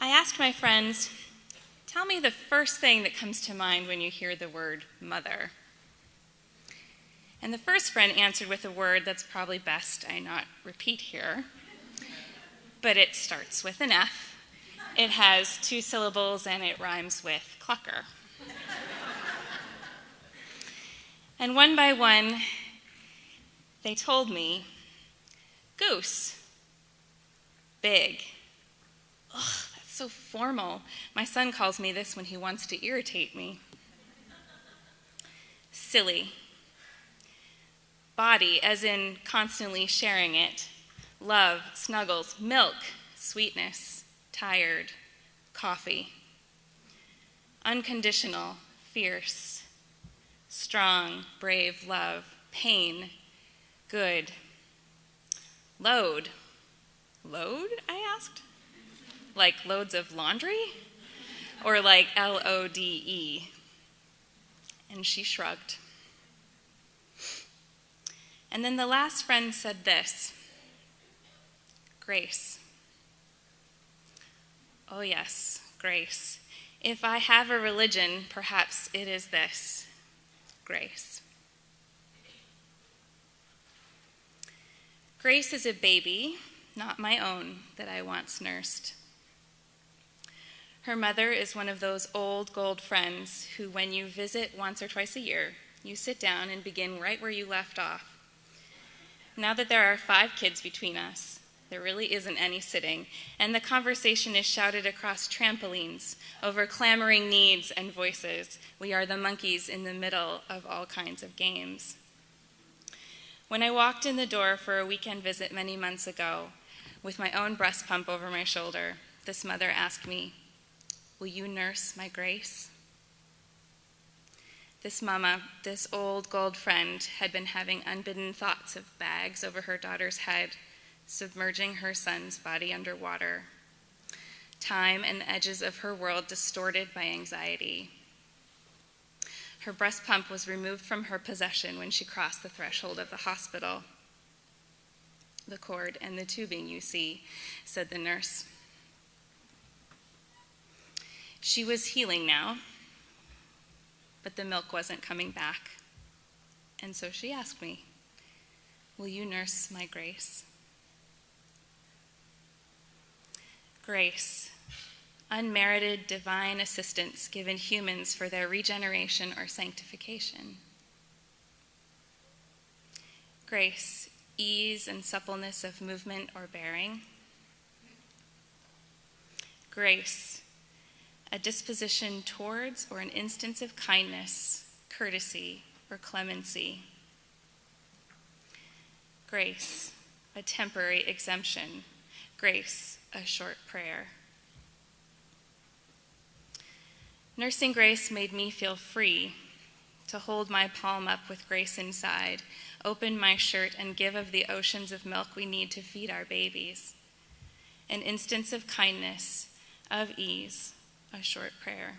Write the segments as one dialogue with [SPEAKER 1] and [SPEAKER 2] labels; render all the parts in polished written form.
[SPEAKER 1] I asked my friends, tell me the first thing that comes to mind when you hear the word mother. And the first friend answered with a word that's probably best I not repeat here, but it starts with an F. It has 2 syllables and it rhymes with clucker. And one by one, they told me, goose, big. Ugh, that's so formal. My son calls me this when he wants to irritate me. Silly. Body, as in constantly sharing it. Love, snuggles, milk, sweetness, tired, coffee. Unconditional, fierce, strong, brave love, pain, good. Load. Load, I asked? Like loads of laundry? Or like LODE? And she shrugged. And then the last friend said this, grace. Oh yes, grace. If I have a religion, perhaps it is this, grace. Grace is a baby, not my own, that I once nursed. Her mother is one of those old gold friends who, when you visit once or twice a year, you sit down and begin right where you left off. Now that there are 5 kids between us, there really isn't any sitting, and the conversation is shouted across trampolines over clamoring needs and voices. We are the monkeys in the middle of all kinds of games. When I walked in the door for a weekend visit many months ago, with my own breast pump over my shoulder, this mother asked me, will you nurse my Grace? This mama, this old gold friend, had been having unbidden thoughts of bags over her daughter's head, submerging her son's body underwater. Time and the edges of her world distorted by anxiety. Her breast pump was removed from her possession when she crossed the threshold of the hospital. The cord and the tubing, you see, said the nurse. She was healing now, but the milk wasn't coming back. And so she asked me, will you nurse my Grace? Grace, unmerited divine assistance given humans for their regeneration or sanctification. Grace, ease and suppleness of movement or bearing. Grace, a disposition towards or an instance of kindness, courtesy, or clemency. Grace, a temporary exemption. Grace, a short prayer. Nursing Grace made me feel free to hold my palm up with Grace inside, open my shirt, and give of the oceans of milk we need to feed our babies. An instance of kindness, of ease, a short prayer.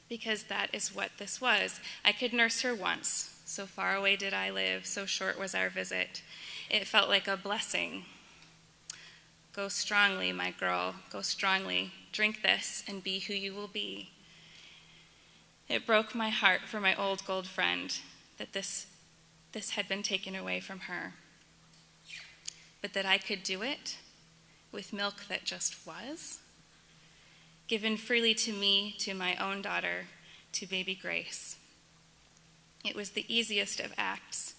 [SPEAKER 1] Because that is what this was. I could nurse her once. So far away did I live, so short was our visit. It felt like a blessing. Go strongly, my girl, go strongly. Drink this and be who you will be. It broke my heart for my old gold friend that this had been taken away from her. But that I could do it with milk that just was, given freely to me, to my own daughter, to baby Grace. It was the easiest of acts,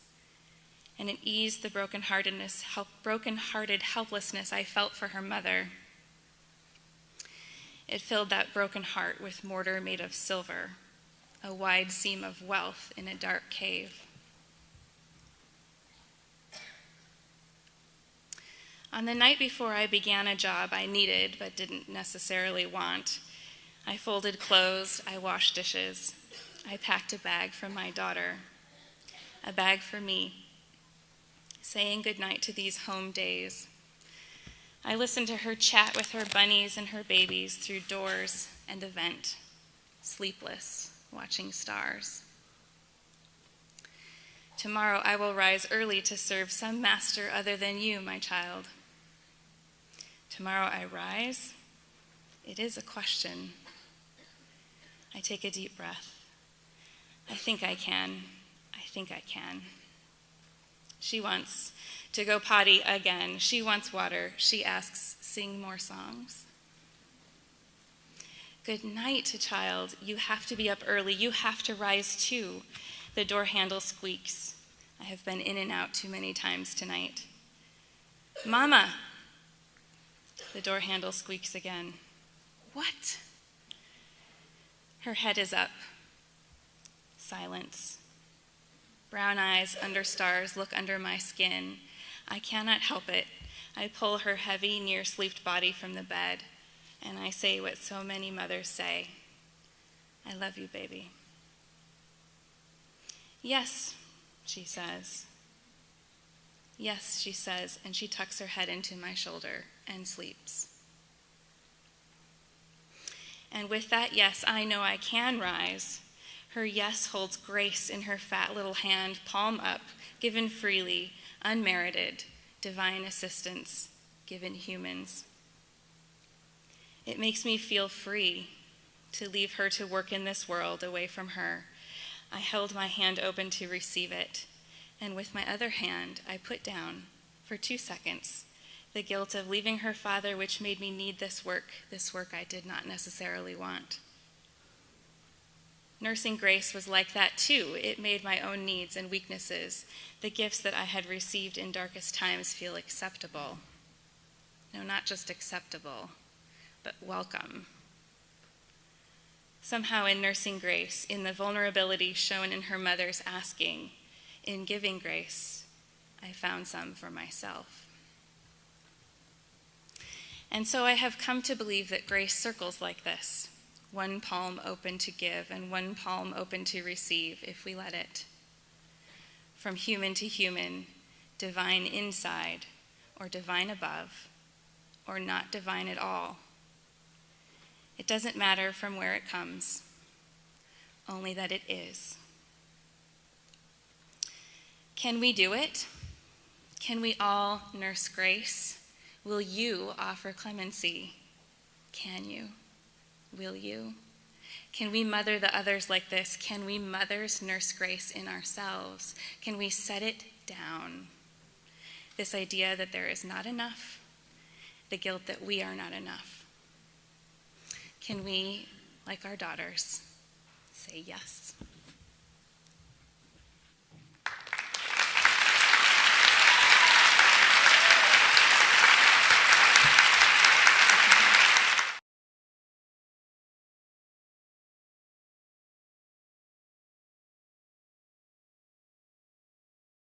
[SPEAKER 1] and it eased the broken-hearted helplessness I felt for her mother. It filled that broken heart with mortar made of silver, a wide seam of wealth in a dark cave. On the night before I began a job I needed but didn't necessarily want, I folded clothes, I washed dishes, I packed a bag for my daughter, a bag for me, saying goodnight to these home days. I listened to her chat with her bunnies and her babies through doors and a vent, sleepless, watching stars. Tomorrow I will rise early to serve some master other than you, my child. Tomorrow I rise, It is a question. I take a deep breath. I think I can. I think I can. She wants to go potty again. She wants water. She asks, sing more songs. Good night, child. You have to be up early. You have to rise too. The door handle squeaks. I have been in and out too many times tonight. Mama. The door handle squeaks again. What? Her head is up. Silence. Brown eyes under stars look under my skin. I cannot help it. I pull her heavy, near-sleeped body from the bed, and I say what so many mothers say. I love you, baby. Yes, she says. Yes, she says, and she tucks her head into my shoulder and sleeps. And with that yes, I know I can rise. Her yes holds grace in her fat little hand, palm up, given freely, unmerited, divine assistance, given humans. It makes me feel free to leave her to work in this world away from her. I held my hand open to receive it, and with my other hand, I put down, for 2 seconds, the guilt of leaving her father, which made me need this work I did not necessarily want. Nursing Grace was like that too. It made my own needs and weaknesses, the gifts that I had received in darkest times, feel acceptable. No, not just acceptable, but welcome. Somehow in Nursing Grace, in the vulnerability shown in her mother's asking, in giving grace, I found some for myself. And so I have come to believe that grace circles like this, one palm open to give and one palm open to receive if we let it. From human to human, divine inside or divine above, or not divine at all. It doesn't matter from where it comes, only that it is. Can we do it? Can we all nurse grace? Will you offer clemency? Can you? Will you? Can we mother the others like this? Can we mothers nurse grace in ourselves? Can we set it down? This idea that there is not enough, the guilt that we are not enough. Can we, like our daughters, say yes?